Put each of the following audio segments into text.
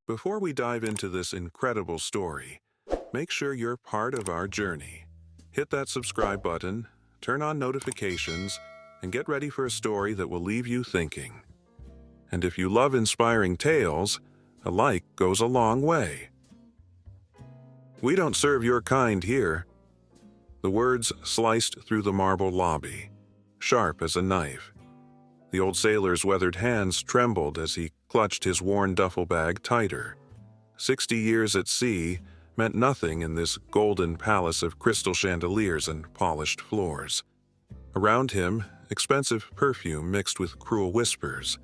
Before we dive into this incredible story, make sure you're part of our journey. Hit that subscribe button, turn on notifications, and get ready for a story that will leave you thinking. And if you love inspiring tales, a like goes a long way. We don't serve your kind here. The words sliced through the marble lobby, sharp as a knife. The old sailor's weathered hands trembled as he clutched his worn duffel bag tighter. 60 years at sea meant nothing in this golden palace of crystal chandeliers and polished floors. Around him, expensive perfume mixed with cruel whispers.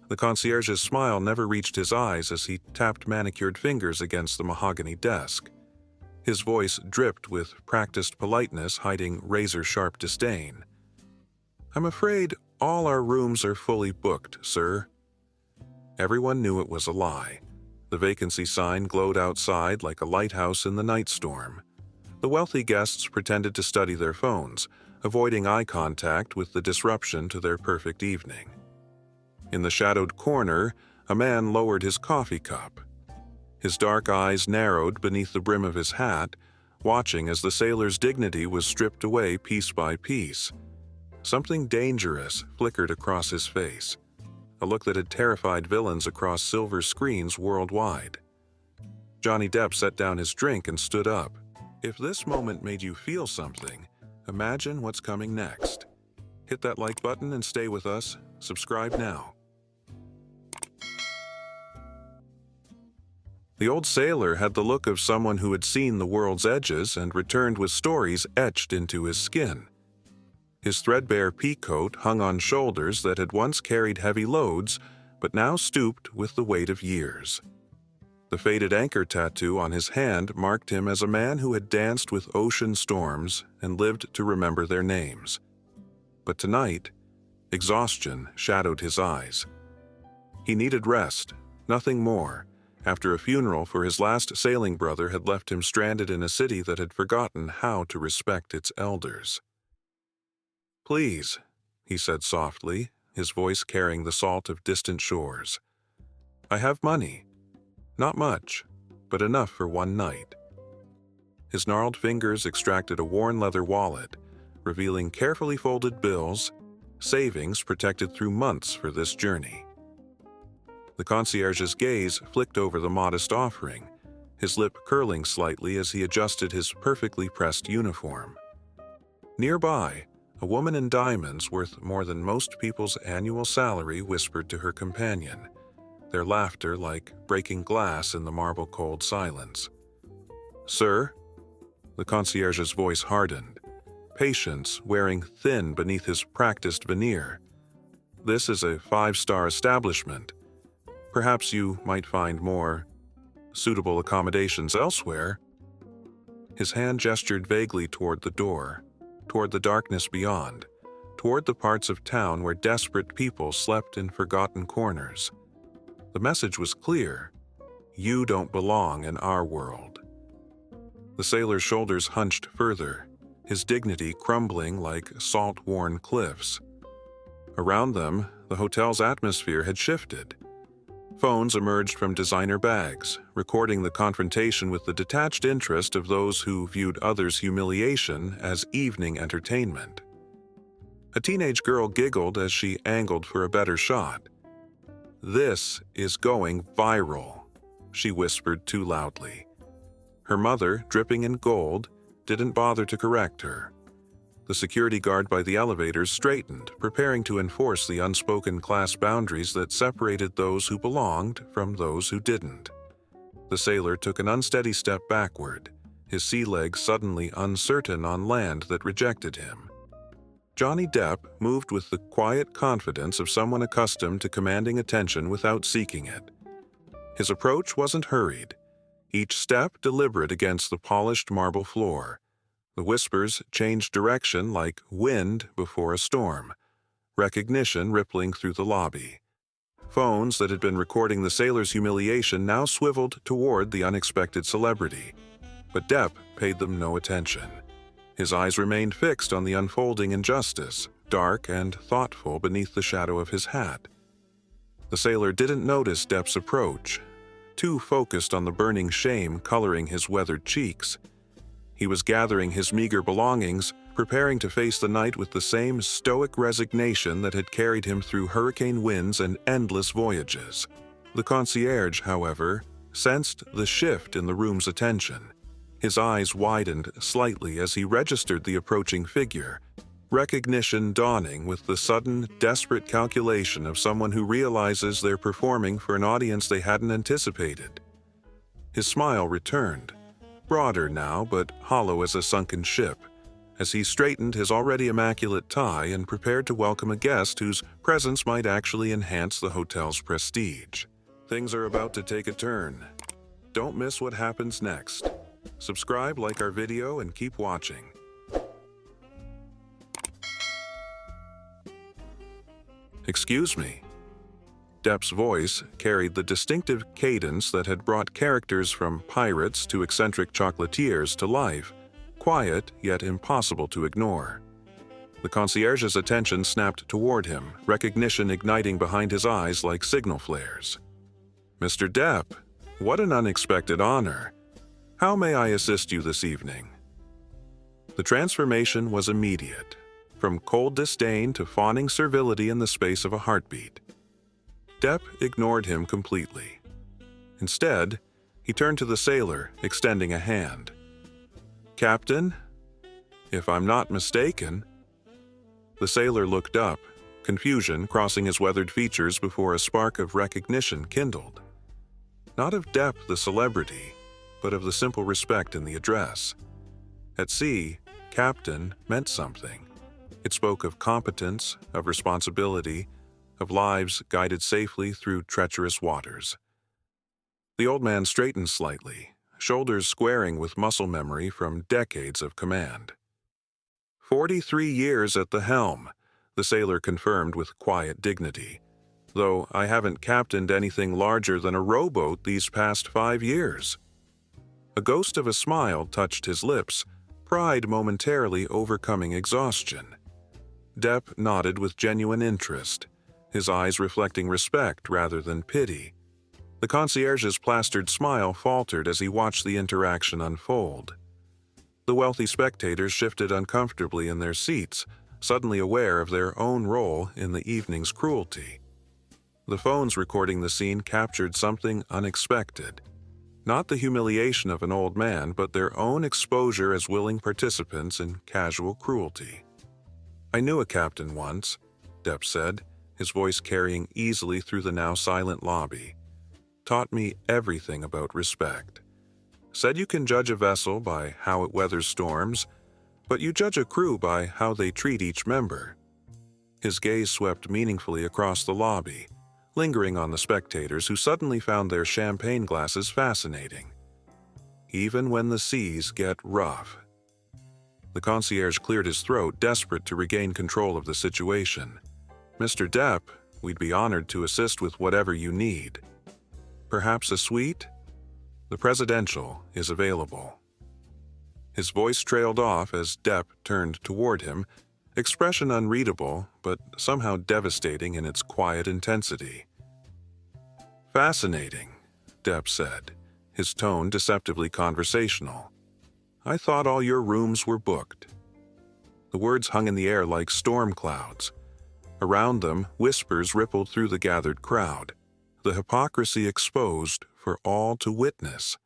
The concierge's smile never reached his eyes as he tapped manicured fingers against the mahogany desk. His voice dripped with practiced politeness, hiding razor-sharp disdain. "I'm afraid all our rooms are fully booked, sir." Everyone knew it was a lie. The vacancy sign glowed outside like a lighthouse in the night storm. The wealthy guests pretended to study their phones, avoiding eye contact with the disruption to their perfect evening. In the shadowed corner, a man lowered his coffee cup. His dark eyes narrowed beneath the brim of his hat, watching as the sailor's dignity was stripped away piece by piece. Something dangerous flickered across his face, a look that had terrified villains across silver screens worldwide. Johnny Depp set down his drink and stood up. If this moment made you feel something, imagine what's coming next. Hit that like button and stay with us. Subscribe now. The old sailor had the look of someone who had seen the world's edges and returned with stories etched into his skin. His threadbare peacoat hung on shoulders that had once carried heavy loads, but now stooped with the weight of years. The faded anchor tattoo on his hand marked him as a man who had danced with ocean storms and lived to remember their names. But tonight, exhaustion shadowed his eyes. He needed rest, nothing more, after a funeral for his last sailing brother had left him stranded in a city that had forgotten how to respect its elders. "Please," he said softly, his voice carrying the salt of distant shores. "I have money. Not much, but enough for one night." His gnarled fingers extracted a worn leather wallet, revealing carefully folded bills, savings protected through months for this journey. The concierge's gaze flicked over the modest offering, his lip curling slightly as he adjusted his perfectly pressed uniform. Nearby, a woman in diamonds worth more than most people's annual salary whispered to her companion, their laughter like breaking glass in the marble-cold silence. "Sir?" The concierge's voice hardened, patience wearing thin beneath his practiced veneer. "This is a 5-star establishment. Perhaps you might find more suitable accommodations elsewhere." His hand gestured vaguely toward the door, toward the darkness beyond, toward the parts of town where desperate people slept in forgotten corners. The message was clear: you don't belong in our world. The sailor's shoulders hunched further, his dignity crumbling like salt-worn cliffs. Around them, the hotel's atmosphere had shifted. Phones emerged from designer bags, recording the confrontation with the detached interest of those who viewed others' humiliation as evening entertainment. A teenage girl giggled as she angled for a better shot. "This is going viral," she whispered too loudly. Her mother, dripping in gold, didn't bother to correct her. The security guard by the elevators straightened, preparing to enforce the unspoken class boundaries that separated those who belonged from those who didn't. The sailor took an unsteady step backward, his sea legs suddenly uncertain on land that rejected him. Johnny Depp moved with the quiet confidence of someone accustomed to commanding attention without seeking it. His approach wasn't hurried, each step deliberate against the polished marble floor. The whispers changed direction like wind before a storm, recognition rippling through the lobby. Phones that had been recording the sailor's humiliation now swiveled toward the unexpected celebrity, but Depp paid them no attention. His eyes remained fixed on the unfolding injustice, dark and thoughtful beneath the shadow of his hat. The sailor didn't notice Depp's approach. too focused on the burning shame coloring his weathered cheeks. He was gathering his meager belongings, preparing to face the night with the same stoic resignation that had carried him through hurricane winds and endless voyages. The concierge, however, sensed the shift in the room's attention. His eyes widened slightly as he registered the approaching figure, recognition dawning with the sudden, desperate calculation of someone who realizes they're performing for an audience they hadn't anticipated. His smile returned, broader now but hollow as a sunken ship, as he straightened his already immaculate tie and prepared to welcome a guest whose presence might actually enhance the hotel's prestige. Things are about to take a turn. Don't miss what happens next. Subscribe, like our video, and keep watching. Excuse me. Depp's voice carried the distinctive cadence that had brought characters from pirates to eccentric chocolatiers to life, quiet yet impossible to ignore. The concierge's attention snapped toward him, recognition igniting behind his eyes like signal flares. Mr. Depp, what an unexpected honor. How may I assist you this evening? The transformation was immediate, from cold disdain to fawning servility in the space of a heartbeat. Depp ignored him completely. Instead, he turned to the sailor, extending a hand. Captain, if I'm not mistaken. The sailor looked up, confusion crossing his weathered features before a spark of recognition kindled. Not of Depp the celebrity, but of the simple respect in the address. At sea, captain meant something. It spoke of competence, of responsibility, of lives guided safely through treacherous waters. The old man straightened slightly, shoulders squaring with muscle memory from decades of command. 43 years at the helm, the sailor confirmed with quiet dignity, though I haven't captained anything larger than a rowboat these past 5 years. A ghost of a smile touched his lips, pride momentarily overcoming exhaustion. Depp nodded with genuine interest, his eyes reflecting respect rather than pity. The concierge's plastered smile faltered as he watched the interaction unfold. The wealthy spectators shifted uncomfortably in their seats, suddenly aware of their own role in the evening's cruelty. The phones recording the scene captured something unexpected. Not the humiliation of an old man, but their own exposure as willing participants in casual cruelty. I knew a captain once, Depp said, his voice carrying easily through the now silent lobby. Taught me everything about respect. Said you can judge a vessel by how it weathers storms, but you judge a crew by how they treat each member. His gaze swept meaningfully across the lobby, lingering on the spectators who suddenly found their champagne glasses fascinating. Even when the seas get rough. The concierge cleared his throat, desperate to regain control of the situation. Mr. Depp, we'd be honored to assist with whatever you need. Perhaps a suite? The presidential is available. His voice trailed off as Depp turned toward him, expression unreadable, but somehow devastating in its quiet intensity. Fascinating, Depp said, his tone deceptively conversational. I thought all your rooms were booked. The words hung in the air like storm clouds. Around them, whispers rippled through the gathered crowd, the hypocrisy exposed for all to witness.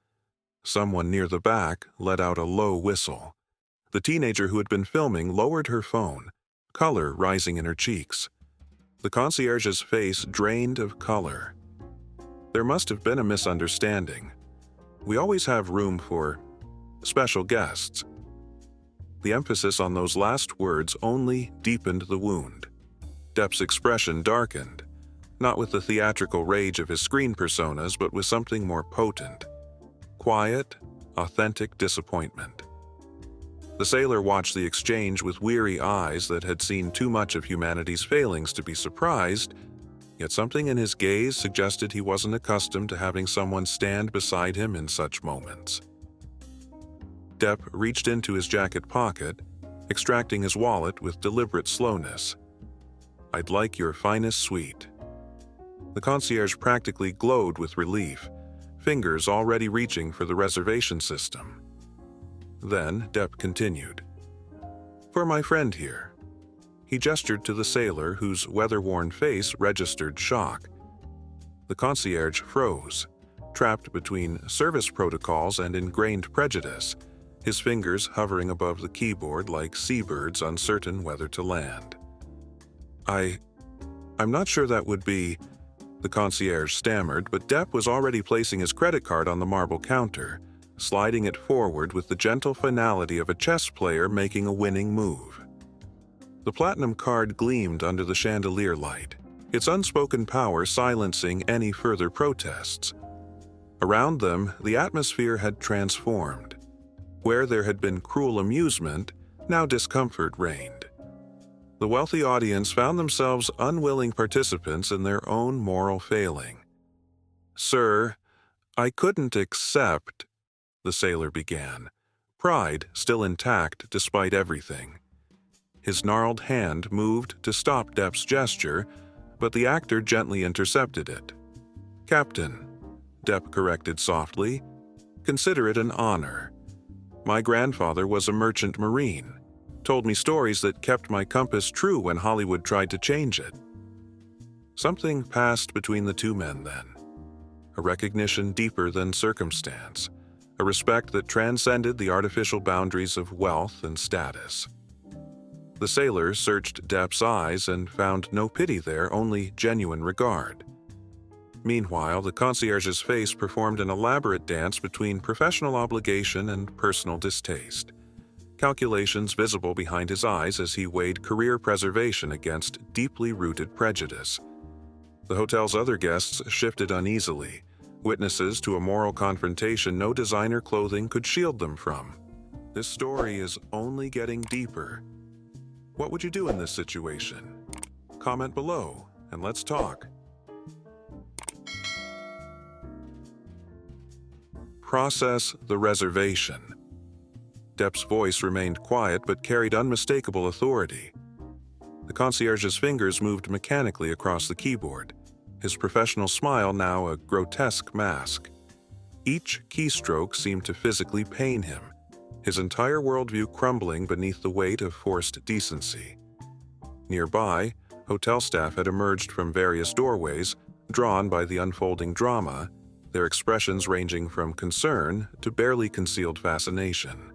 Someone near the back let out a low whistle. The teenager who had been filming lowered her phone, color rising in her cheeks. The concierge's face drained of color. There must have been a misunderstanding. We always have room for special guests. The emphasis on those last words only deepened the wound. Depp's expression darkened, not with the theatrical rage of his screen personas, but with something more potent. Quiet, authentic disappointment. The sailor watched the exchange with weary eyes that had seen too much of humanity's failings to be surprised, yet something in his gaze suggested he wasn't accustomed to having someone stand beside him in such moments. Depp reached into his jacket pocket, extracting his wallet with deliberate slowness. I'd like your finest suite. The concierge practically glowed with relief, fingers already reaching for the reservation system. Then Depp continued. "For my friend here." He gestured to the sailor whose weather-worn face registered shock. The concierge froze, trapped between service protocols and ingrained prejudice, his fingers hovering above the keyboard like seabirds uncertain whether to land. I'm not sure that would be," the concierge stammered, but Depp was already placing his credit card on the marble counter, sliding it forward with the gentle finality of a chess player making a winning move. The platinum card gleamed under the chandelier light, its unspoken power silencing any further protests. Around them, the atmosphere had transformed. Where there had been cruel amusement, now discomfort reigned. The wealthy audience found themselves unwilling participants in their own moral failing. "Sir, I couldn't accept," the sailor began, pride still intact despite everything. His gnarled hand moved to stop Depp's gesture, but the actor gently intercepted it. "Captain," Depp corrected softly, "consider it an honor. My grandfather was a merchant marine, told me stories that kept my compass true when Hollywood tried to change it." Something passed between the two men then. A recognition deeper than circumstance, a respect that transcended the artificial boundaries of wealth and status. The sailor searched Depp's eyes and found no pity there, only genuine regard. Meanwhile, the concierge's face performed an elaborate dance between professional obligation and personal distaste, calculations visible behind his eyes as he weighed career preservation against deeply rooted prejudice. The hotel's other guests shifted uneasily, witnesses to a moral confrontation no designer clothing could shield them from. This story is only getting deeper. What would you do in this situation? Comment below, and let's talk. Process the reservation. Depp's voice remained quiet but carried unmistakable authority. The concierge's fingers moved mechanically across the keyboard, his professional smile now a grotesque mask. Each keystroke seemed to physically pain him, his entire worldview crumbling beneath the weight of forced decency. Nearby, hotel staff had emerged from various doorways, drawn by the unfolding drama, their expressions ranging from concern to barely concealed fascination.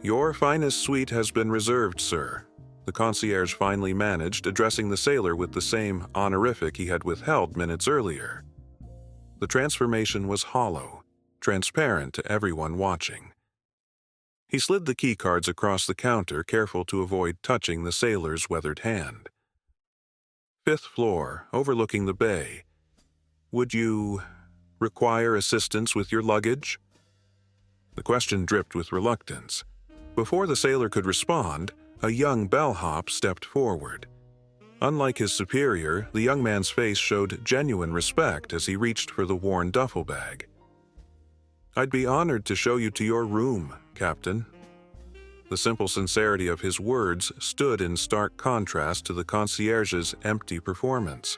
"Your finest suite has been reserved, sir," the concierge finally managed, addressing the sailor with the same honorific he had withheld minutes earlier. The transformation was hollow, transparent to everyone watching. He slid the keycards across the counter, careful to avoid touching the sailor's weathered hand. "5th floor, overlooking the bay. Would you require assistance with your luggage?" The question dripped with reluctance. Before the sailor could respond, a young bellhop stepped forward. Unlike his superior, the young man's face showed genuine respect as he reached for the worn duffel bag. "I'd be honored to show you to your room, Captain." The simple sincerity of his words stood in stark contrast to the concierge's empty performance.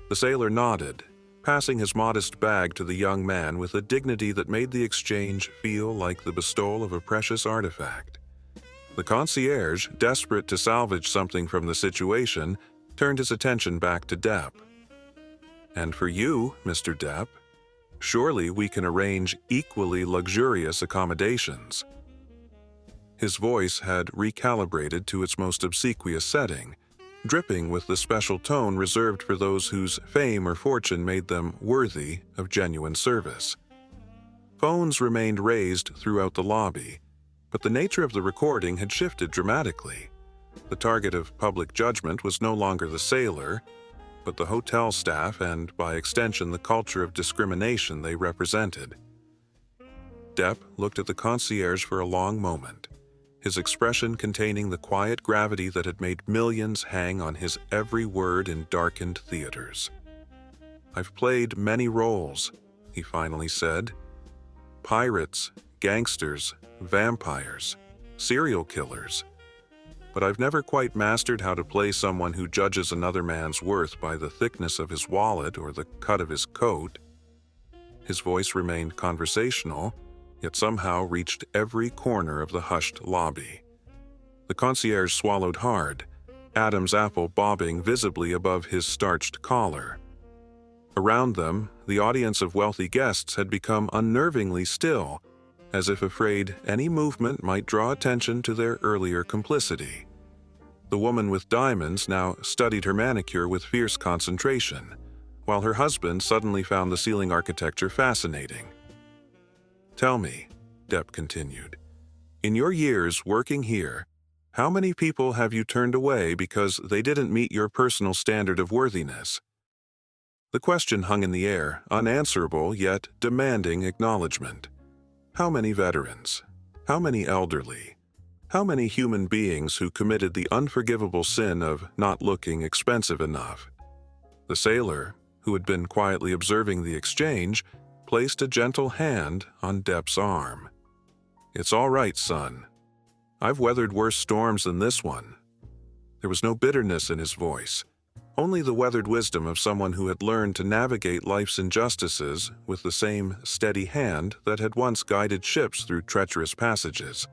The sailor nodded, passing his modest bag to the young man with a dignity that made the exchange feel like the bestowal of a precious artifact. The concierge, desperate to salvage something from the situation, turned his attention back to Depp. "And for you, Mr. Depp, surely we can arrange equally luxurious accommodations." His voice had recalibrated to its most obsequious setting, dripping with the special tone reserved for those whose fame or fortune made them worthy of genuine service. Phones remained raised throughout the lobby, but the nature of the recording had shifted dramatically. The target of public judgment was no longer the sailor, but the hotel staff and, by extension, the culture of discrimination they represented. Depp looked at the concierge for a long moment, his expression containing the quiet gravity that had made millions hang on his every word in darkened theaters. "I've played many roles," he finally said. "Pirates, gangsters, vampires, serial killers. But I've never quite mastered how to play someone who judges another man's worth by the thickness of his wallet or the cut of his coat." His voice remained conversational, yet somehow reached every corner of the hushed lobby. The concierge swallowed hard, Adam's apple bobbing visibly above his starched collar. Around them, the audience of wealthy guests had become unnervingly still, as if afraid any movement might draw attention to their earlier complicity. The woman with diamonds now studied her manicure with fierce concentration, while her husband suddenly found the ceiling architecture fascinating. "Tell me," Depp continued, "in your years working here, how many people have you turned away because they didn't meet your personal standard of worthiness?" The question hung in the air, unanswerable yet demanding acknowledgement. How many veterans? How many elderly? How many human beings who committed the unforgivable sin of not looking expensive enough? The sailor, who had been quietly observing the exchange, placed a gentle hand on Depp's arm. "It's all right, son. I've weathered worse storms than this one." There was no bitterness in his voice, only the weathered wisdom of someone who had learned to navigate life's injustices with the same steady hand that had once guided ships through treacherous passages.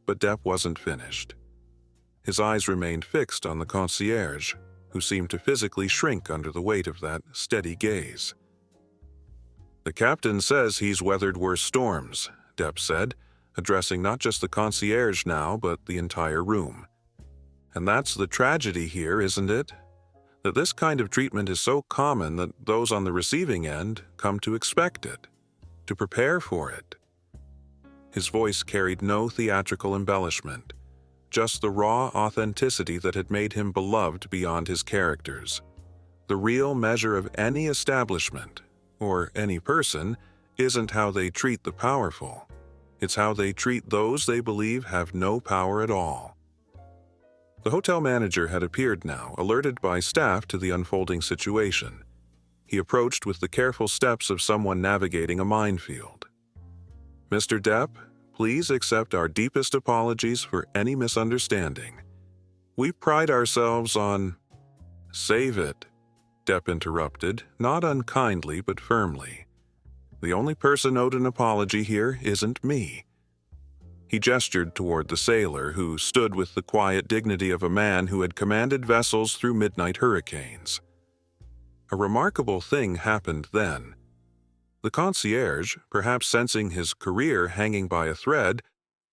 But Depp wasn't finished. His eyes remained fixed on the concierge, who seemed to physically shrink under the weight of that steady gaze. "The captain says he's weathered worse storms," Depp said, addressing not just the concierge now, but the entire room. "And that's the tragedy here, isn't it? That this kind of treatment is so common that those on the receiving end come to expect it, to prepare for it." His voice carried no theatrical embellishment, just the raw authenticity that had made him beloved beyond his characters. The real measure of any establishment, or any person, isn't how they treat the powerful. It's how they treat those they believe have no power at all. The hotel manager had appeared now, alerted by staff to the unfolding situation. He approached with the careful steps of someone navigating a minefield. "Mr. Depp, please accept our deepest apologies for any misunderstanding. We pride ourselves on—" "Save it," Depp interrupted, not unkindly but firmly. "The only person owed an apology here isn't me." He gestured toward the sailor, who stood with the quiet dignity of a man who had commanded vessels through midnight hurricanes. A remarkable thing happened then. The concierge, perhaps sensing his career hanging by a thread,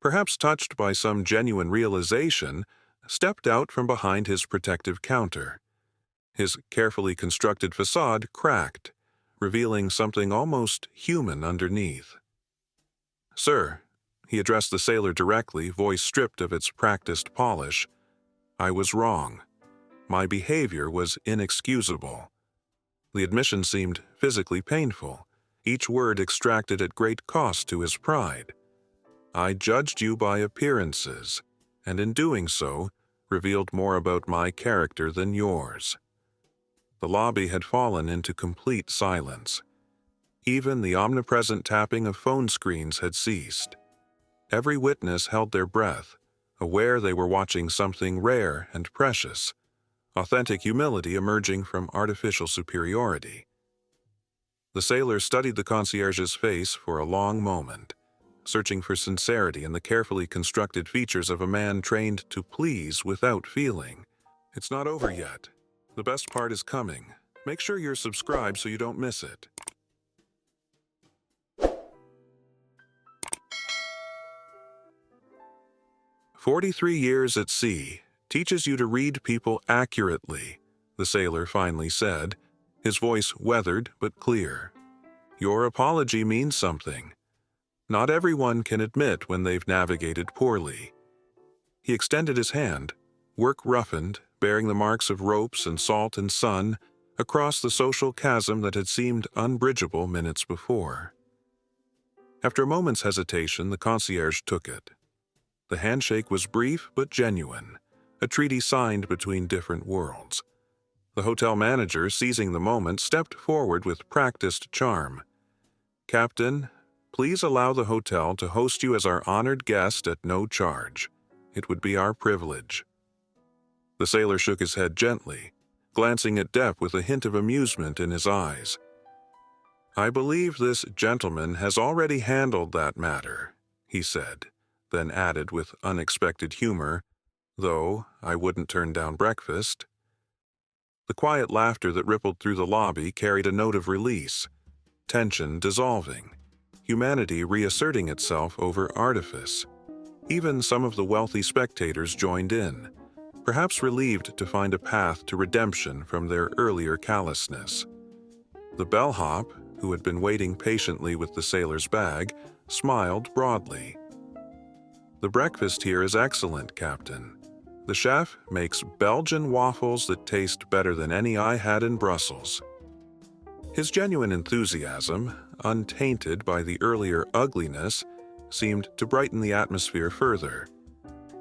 perhaps touched by some genuine realization, stepped out from behind his protective counter. His carefully constructed facade cracked, revealing something almost human underneath. "Sir," he addressed the sailor directly, voice stripped of its practiced polish, "I was wrong. My behavior was inexcusable." The admission seemed physically painful, each word extracted at great cost to his pride. "I judged you by appearances, and in doing so, revealed more about my character than yours." The lobby had fallen into complete silence. Even the omnipresent tapping of phone screens had ceased. Every witness held their breath, aware they were watching something rare and precious, authentic humility emerging from artificial superiority. The sailor studied the concierge's face for a long moment, searching for sincerity in the carefully constructed features of a man trained to please without feeling. "It's not over yet. The best part is coming. Make sure you're subscribed so you don't miss it." "43 years at sea teaches you to read people accurately," the sailor finally said, his voice weathered but clear. "Your apology means something. Not everyone can admit when they've navigated poorly." He extended his hand, work roughened, bearing the marks of ropes and salt and sun, across the social chasm that had seemed unbridgeable minutes before. After a moment's hesitation, the concierge took it. The handshake was brief but genuine, a treaty signed between different worlds. The hotel manager, seizing the moment, stepped forward with practiced charm. "Captain, please allow the hotel to host you as our honored guest at no charge. It would be our privilege." The sailor shook his head gently, glancing at Depp with a hint of amusement in his eyes. "I believe this gentleman has already handled that matter," he said, then added with unexpected humor, "though I wouldn't turn down breakfast." The quiet laughter that rippled through the lobby carried a note of release, tension dissolving, humanity reasserting itself over artifice. Even some of the wealthy spectators joined in, perhaps relieved to find a path to redemption from their earlier callousness. The bellhop, who had been waiting patiently with the sailor's bag, smiled broadly. "The breakfast here is excellent, Captain. The chef makes Belgian waffles that taste better than any I had in Brussels." His genuine enthusiasm, untainted by the earlier ugliness, seemed to brighten the atmosphere further.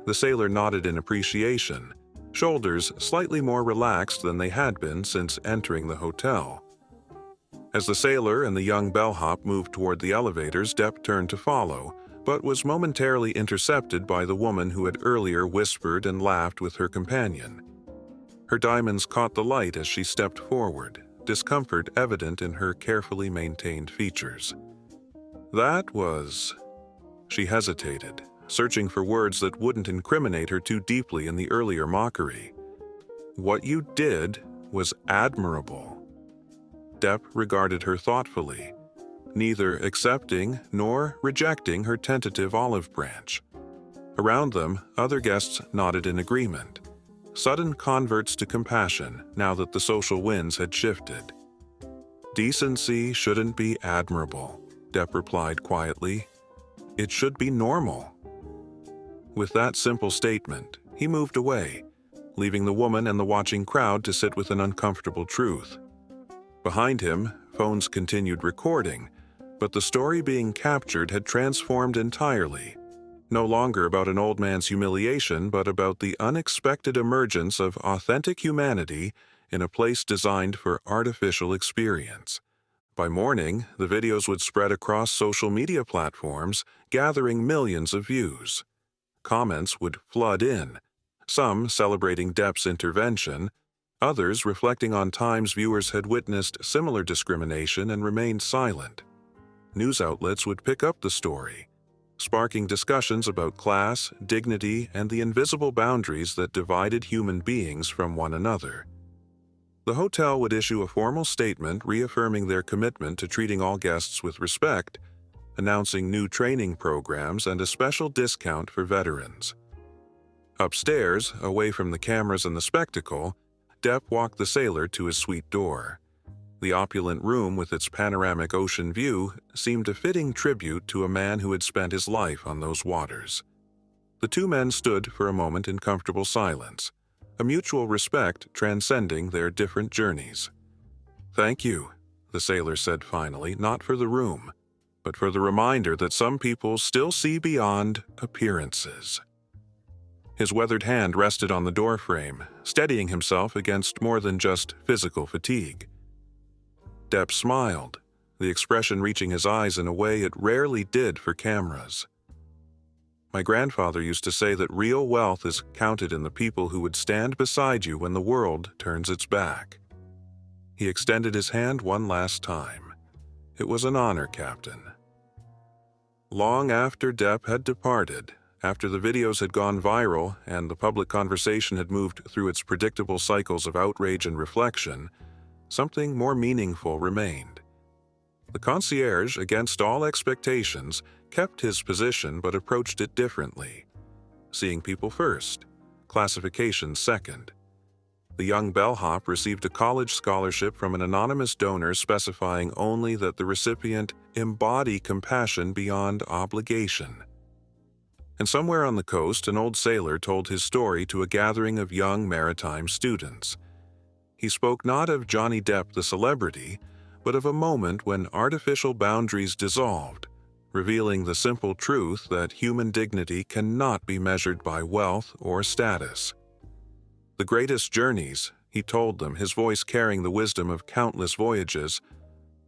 The sailor nodded in appreciation, shoulders slightly more relaxed than they had been since entering the hotel. As the sailor and the young bellhop moved toward the elevators, Depp turned to follow, but was momentarily intercepted by the woman who had earlier whispered and laughed with her companion. Her diamonds caught the light as she stepped forward, discomfort evident in her carefully maintained features. "That was—" She hesitated, searching for words that wouldn't incriminate her too deeply in the earlier mockery. "What you did was admirable." Depp regarded her thoughtfully, neither accepting nor rejecting her tentative olive branch. Around them, other guests nodded in agreement, sudden converts to compassion now that the social winds had shifted. "Decency shouldn't be admirable," Depp replied quietly. "It should be normal." With that simple statement, he moved away, leaving the woman and the watching crowd to sit with an uncomfortable truth. Behind him, phones continued recording, but the story being captured had transformed entirely, no longer about an old man's humiliation, but about the unexpected emergence of authentic humanity in a place designed for artificial experience. By morning, the videos would spread across social media platforms, gathering millions of views. Comments would flood in, some celebrating Depp's intervention, others reflecting on times viewers had witnessed similar discrimination and remained silent. News outlets would pick up the story, sparking discussions about class, dignity, and the invisible boundaries that divided human beings from one another. The hotel would issue a formal statement reaffirming their commitment to treating all guests with respect, announcing new training programs and a special discount for veterans. Upstairs, away from the cameras and the spectacle, Depp walked the sailor to his suite door. The opulent room with its panoramic ocean view seemed a fitting tribute to a man who had spent his life on those waters. The two men stood for a moment in comfortable silence, a mutual respect transcending their different journeys. "Thank you," the sailor said finally, "not for the room, but for the reminder that some people still see beyond appearances." His weathered hand rested on the doorframe, steadying himself against more than just physical fatigue. Depp smiled, the expression reaching his eyes in a way it rarely did for cameras. "My grandfather used to say that real wealth is counted in the people who would stand beside you when the world turns its back." He extended his hand one last time. "It was an honor, Captain." Long after Depp had departed, after the videos had gone viral and the public conversation had moved through its predictable cycles of outrage and reflection, something more meaningful remained. The concierge, against all expectations, kept his position but approached it differently, seeing people first, classification second. The young bellhop received a college scholarship from an anonymous donor specifying only that the recipient embody compassion beyond obligation. And somewhere on the coast, an old sailor told his story to a gathering of young maritime students. He spoke not of Johnny Depp the celebrity, but of a moment when artificial boundaries dissolved, revealing the simple truth that human dignity cannot be measured by wealth or status. The greatest journeys, he told them, his voice carrying the wisdom of countless voyages,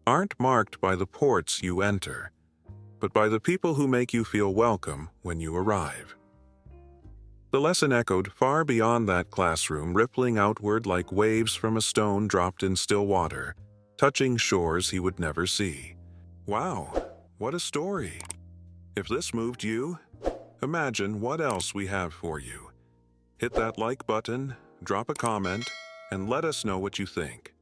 aren't marked by the ports you enter, but by the people who make you feel welcome when you arrive. The lesson echoed far beyond that classroom, rippling outward like waves from a stone dropped in still water. touching shores he would never see. Wow, what a story! If this moved you, imagine what else we have for you. Hit that like button, drop a comment, and let us know what you think.